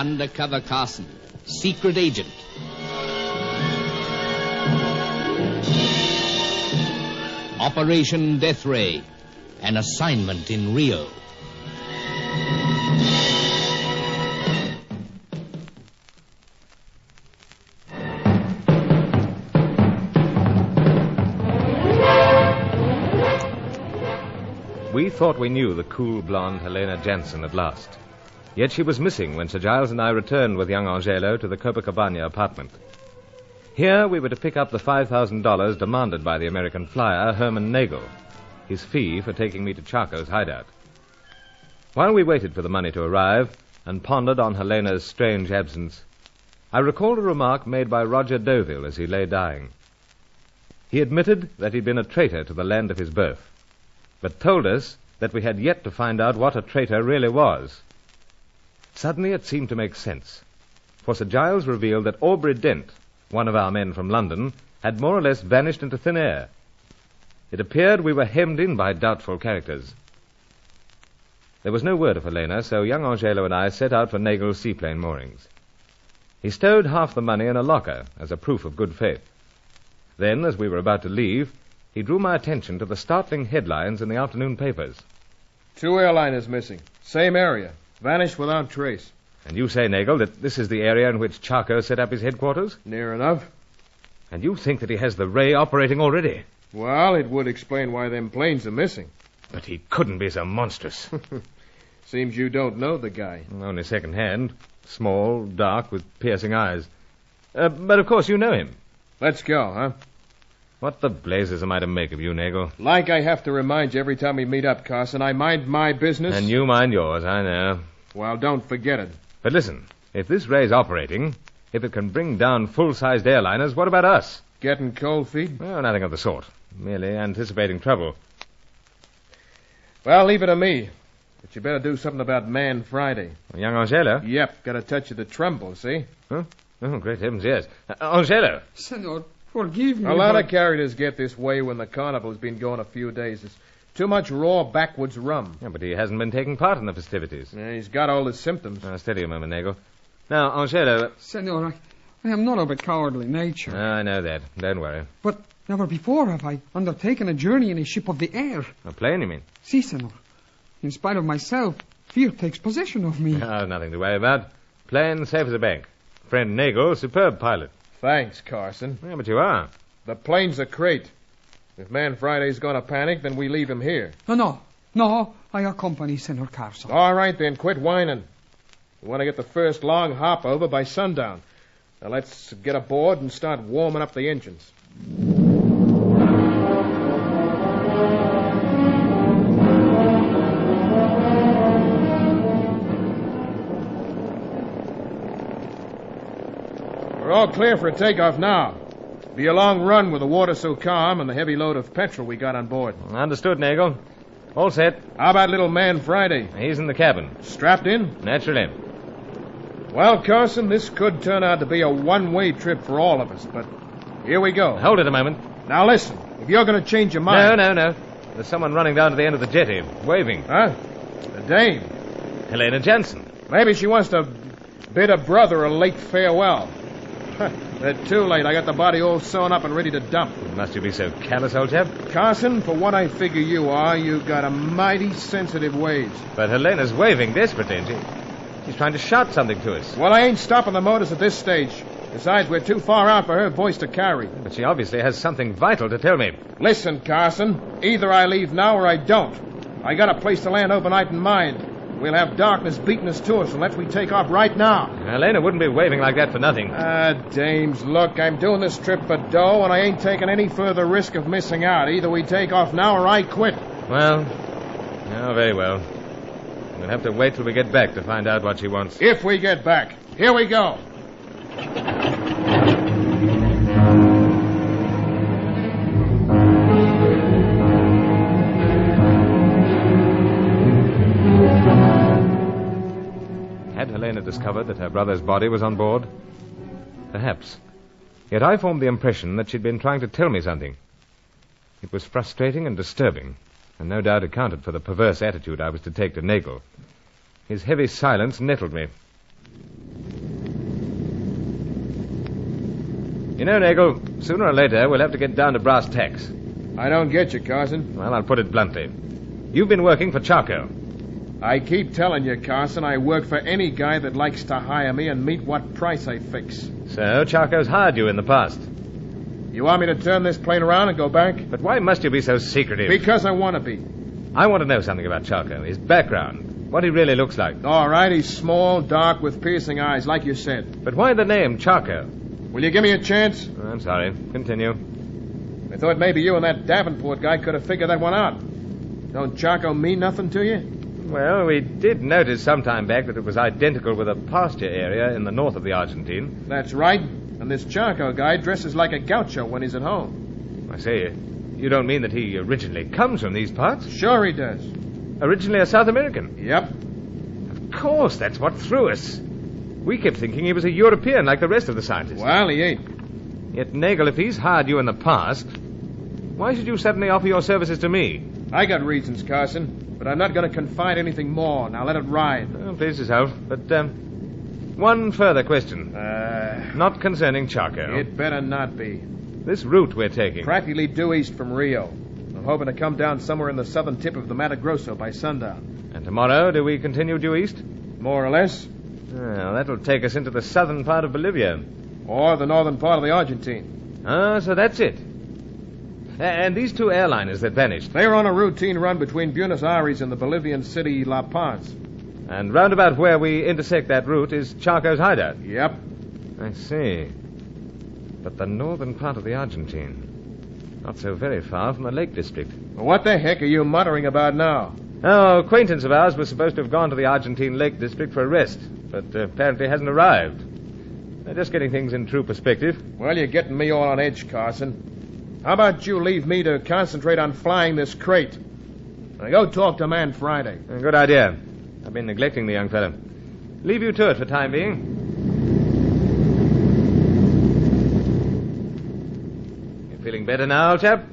Undercover Carson, secret agent. Operation Deathray, an assignment in Rio. We thought we knew the cool blonde Helena Jansen at last. Yet she was missing when Sir Giles and I returned with young Angelo to the Copacabana apartment. Here we were to pick up the $5,000 demanded by the American flyer, Herman Nagel, his fee for taking me to Charco's hideout. While we waited for the money to arrive and pondered on Helena's strange absence, I recalled a remark made by Roger Deauville as he lay dying. He admitted that he'd been a traitor to the land of his birth, but told us that we had yet to find out what a traitor really was. Suddenly it seemed to make sense, for Sir Giles revealed that Aubrey Dent, one of our men from London, had more or less vanished into thin air. It appeared we were hemmed in by doubtful characters. There was no word of Helena, so young Angelo and I set out for Nagel's seaplane moorings. He stowed half the money in a locker as a proof of good faith. Then, as we were about to leave, he drew my attention to the startling headlines in the afternoon papers. 2 airliners missing. Same area. Vanished without trace. And you say, Nagel, that this is the area in which Charco set up his headquarters? Near enough. And you think that he has the ray operating already? Well, it would explain why them planes are missing. But he couldn't be so monstrous. Seems you don't know the guy. Only second-hand. Small, dark, with piercing eyes. But of course you know him. Let's go, huh? What the blazes am I to make of you, Nagel? Like I have to remind you every time we meet up, Carson. I mind my business. And you mind yours, I know. Well, don't forget it. But listen, if this ray's operating, if it can bring down full-sized airliners, what about us? Getting cold feet? Well, nothing of the sort. Merely anticipating trouble. Well, leave it to me. But you better do something about Man Friday. Young Angelo? Yep, got a touch of the tremble, see? Huh? Oh, great heavens, yes. Angelo! Senor, forgive me. A lot of characters get this way when the carnival's been going a few days. It's too much raw backwoods rum. Yeah, but he hasn't been taking part in the festivities. Yeah, he's got all his symptoms. Steady a moment, Nagel. Now, Angelo... Senor, I am not of a cowardly nature. I know that. Don't worry. But never before have I undertaken a journey in a ship of the air. A plane, you mean? Si, senor. In spite of myself, fear takes possession of me. Oh, nothing to worry about. Plane safe as a bank. Friend Nagel, superb pilot. Thanks, Carson. Yeah, but you are. The plane's a crate. If Man Friday's going to panic, then we leave him here. No, I accompany Senor Carson. All right, then, quit whining. We want to get the first long hop over by sundown. Now let's get aboard and start warming up the engines. We're all clear for a takeoff now. Be a long run with the water so calm and the heavy load of petrol we got on board. Understood, Nagel. All set. How about little Man Friday? He's in the cabin. Strapped in? Naturally. Well, Carson, this could turn out to be a one-way trip for all of us, but here we go. Hold it a moment. Now listen, if you're going to change your mind... No. There's someone running down to the end of the jetty, waving. Huh? The dame. Helena Jansen. Maybe she wants to bid her brother a late farewell. They're too late. I got the body all sewn up and ready to dump. Must you be so callous, old chap? Carson, for what I figure you are, you got a mighty sensitive ways. But Helena's waving desperately, and she's trying to shout something to us. Well, I ain't stopping the motors at this stage. Besides, we're too far out for her voice to carry. But she obviously has something vital to tell me. Listen, Carson. Either I leave now or I don't. I got a place to land overnight in mind. We'll have darkness beating us to us unless we take off right now. Helena wouldn't be waving like that for nothing. Dames, look, I'm doing this trip for dough, and I ain't taking any further risk of missing out. Either we take off now or I quit. Well, very well. We'll have to wait till we get back to find out what she wants. If we get back. Here we go. Had Helena discovered that her brother's body was on board? Perhaps. Yet I formed the impression that she'd been trying to tell me something. It was frustrating and disturbing, and no doubt accounted for the perverse attitude I was to take to Nagel. His heavy silence nettled me. You know, Nagel, sooner or later we'll have to get down to brass tacks. I don't get you, Carson. Well, I'll put it bluntly. You've been working for Charco. I keep telling you, Carson, I work for any guy that likes to hire me and meet what price I fix. So, Charco's hired you in the past. You want me to turn this plane around and go back? But why must you be so secretive? Because I want to be. I want to know something about Charco, his background, what he really looks like. All right, he's small, dark, with piercing eyes, like you said. But why the name Charco? Will you give me a chance? I'm sorry. Continue. I thought maybe you and that Davenport guy could have figured that one out. Don't Charco mean nothing to you? Well, we did notice some time back that it was identical with a pasture area in the north of the Argentine. That's right. And this Charco guy dresses like a gaucho when he's at home. I say, you don't mean that he originally comes from these parts? Sure he does. Originally a South American? Yep. Of course, that's what threw us. We kept thinking he was a European like the rest of the scientists. Well, he ain't. Yet, Nagel, if he's hired you in the past, why should you suddenly offer your services to me? I got reasons, Carson, but I'm not going to confide anything more. Now let it ride. Well, please yourself. But, one further question. Not concerning Charco. It better not be. This route we're taking. Practically due east from Rio. I'm hoping to come down somewhere in the southern tip of the Mato Grosso by sundown. And tomorrow, do we continue due east? More or less. Well, that'll take us into the southern part of Bolivia. Or the northern part of the Argentine. Ah, so that's it. And these two airliners that vanished. They were on a routine run between Buenos Aires and the Bolivian city La Paz. And round about where we intersect that route is Charco's hideout. Yep. I see. But the northern part of the Argentine. Not so very far from the Lake District. Well, what the heck are you muttering about now? Oh, an acquaintance of ours was supposed to have gone to the Argentine Lake District for a rest, but apparently hasn't arrived. They're just getting things in true perspective. Well, you're getting me all on edge, Carson. How about you leave me to concentrate on flying this crate? Now go talk to Man Friday. Good idea. I've been neglecting the young fellow. Leave you to it for time being. You feeling better now, old chap?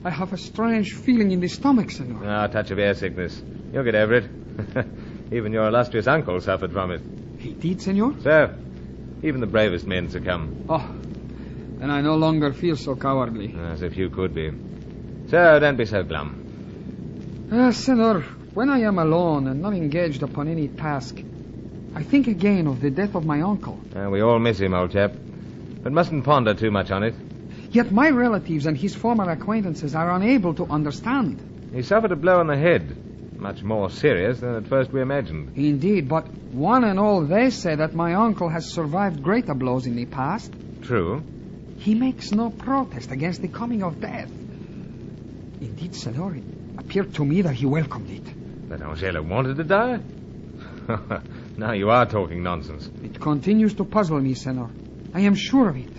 I have a strange feeling in the stomach, senor. Ah, a touch of air sickness. You'll get over it. Even your illustrious uncle suffered from it. He did, senor? So, even the bravest men succumb. Oh, then I no longer feel so cowardly. As if you could be. So, don't be so glum. Senor, when I am alone and not engaged upon any task, I think again of the death of my uncle. We all miss him, old chap. But mustn't ponder too much on it. Yet my relatives and his former acquaintances are unable to understand. He suffered a blow on the head. Much more serious than at first we imagined. Indeed, but one and all they say that my uncle has survived greater blows in the past. True. He makes no protest against the coming of death. Indeed, senor, it appeared to me that he welcomed it. That Angela wanted to die? Now you are talking nonsense. It continues to puzzle me, senor. I am sure of it.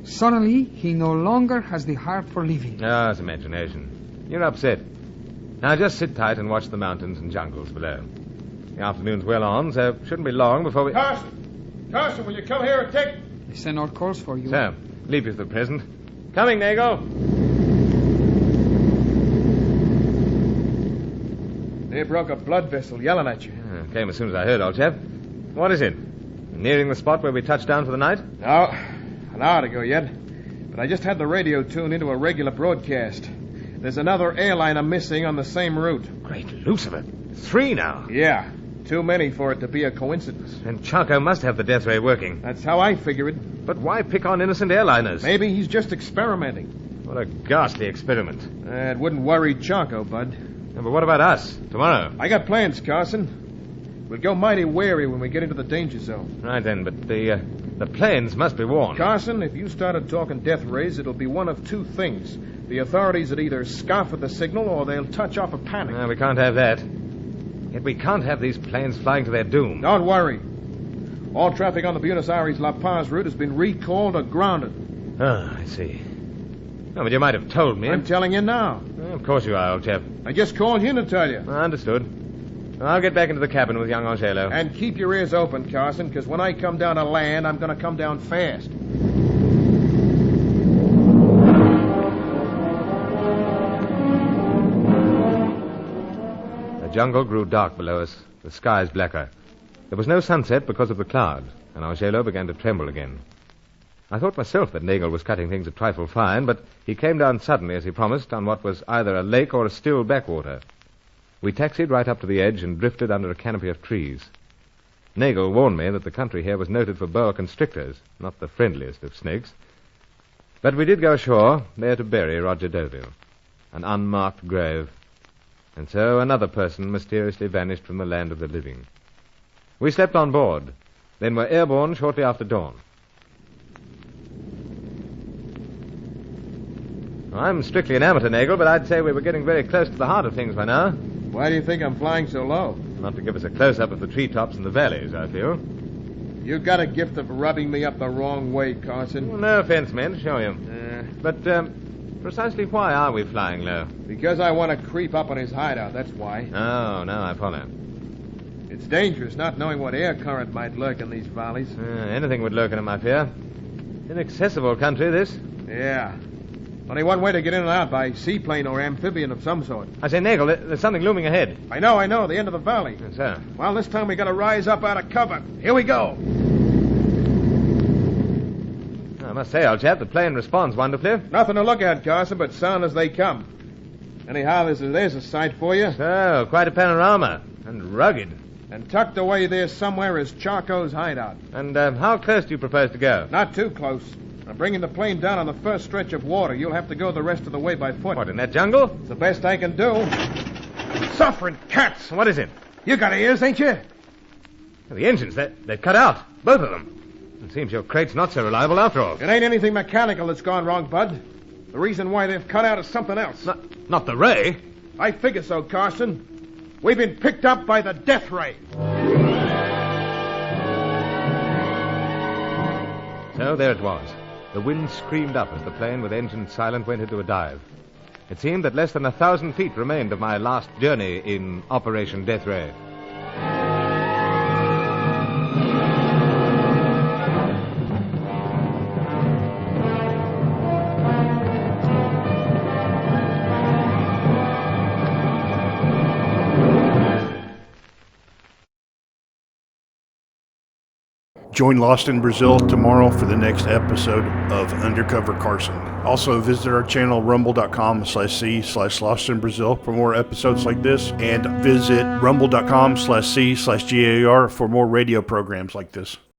Suddenly, he no longer has the heart for living. Ah, it's imagination. You're upset. Now just sit tight and watch the mountains and jungles below. The afternoon's well on, so it shouldn't be long before we... Carson! Carson, will you come here and take... The senor calls for you. So, leave you for the present. Coming, Nego. They broke a blood vessel yelling at you. Came as soon as I heard, old chap. What is it? Nearing the spot where we touched down for the night? No, an hour to go yet. But I just had the radio tuned into a regular broadcast. There's another airliner missing on the same route. Great Lucifer. 3 now. Yeah, too many for it to be a coincidence. And Charco must have the Deathray working. That's how I figure it. But why pick on innocent airliners? Maybe he's just experimenting. What a ghastly experiment. It wouldn't worry Charco, Bud. Yeah, but what about us, tomorrow? I got plans, Carson. We'll go mighty wary when we get into the danger zone. Right then, but the planes must be warned. Carson, if you started talking death rays, it'll be one of two things. The authorities would either scoff at the signal or they'll touch off a panic. We can't have that. Yet we can't have these planes flying to their doom. Don't worry. All traffic on the Buenos Aires-La Paz route has been recalled or grounded. Ah, I see. Oh, but you might have told me. I'm telling you now. Of course you are, old chap. I just called you to tell you. Understood. I'll get back into the cabin with young Angelo. And keep your ears open, Carson, because when I come down to land, I'm going to come down fast. The jungle grew dark below us, the skies blacker. There was no sunset because of the cloud, and Angelo began to tremble again. I thought myself that Nagel was cutting things a trifle fine, but he came down suddenly, as he promised, on what was either a lake or a still backwater. We taxied right up to the edge and drifted under a canopy of trees. Nagel warned me that the country here was noted for boa constrictors, not the friendliest of snakes. But we did go ashore, there to bury Roger Deauville. An unmarked grave. And so another person mysteriously vanished from the land of the living. We slept on board, then were airborne shortly after dawn. I'm strictly an amateur, Nagel, but I'd say we were getting very close to the heart of things by now. Why do you think I'm flying so low? Not to give us a close-up of the treetops and the valleys, I feel. You got a gift of rubbing me up the wrong way, Carson. Well, no offense meant, show you. But precisely why are we flying low? Because I want to creep up on his hideout, that's why. Oh, no, I follow. It's dangerous not knowing what air current might lurk in these valleys. Anything would lurk in them, I fear. Inaccessible country, this. Yeah. Only one way to get in and out, by seaplane or amphibian of some sort. I say, Nagel, there's something looming ahead. I know, the end of the valley. Yes, sir. Well, this time we got to rise up out of cover. Here we go. I must say, old chap, the plane responds wonderfully. Nothing to look at, Carson, but sound as they come. Anyhow, there's a sight for you. So, quite a panorama. And rugged. And tucked away there somewhere is Charco's hideout. And how close do you propose to go? Not too close. I'm bringing the plane down on the first stretch of water. You'll have to go the rest of the way by foot. What, in that jungle? It's the best I can do. Suffering cats! What is it? You got ears, ain't you? The engines, they've cut out. Both of them. It seems your crate's not so reliable after all. It ain't anything mechanical that's gone wrong, Bud. The reason why they've cut out is something else. Not the ray? I figure so, Carson. We've been picked up by the Deathray. So there it was. The wind screamed up as the plane with engine silent went into a dive. It seemed that less than 1,000 feet remained of my last journey in Operation Deathray. Join Lost in Brazil tomorrow for the next episode of Undercover Carson. Also visit our channel rumble.com/c/Lost in Brazil for more episodes like this, and visit rumble.com/c/GAR for more radio programs like this.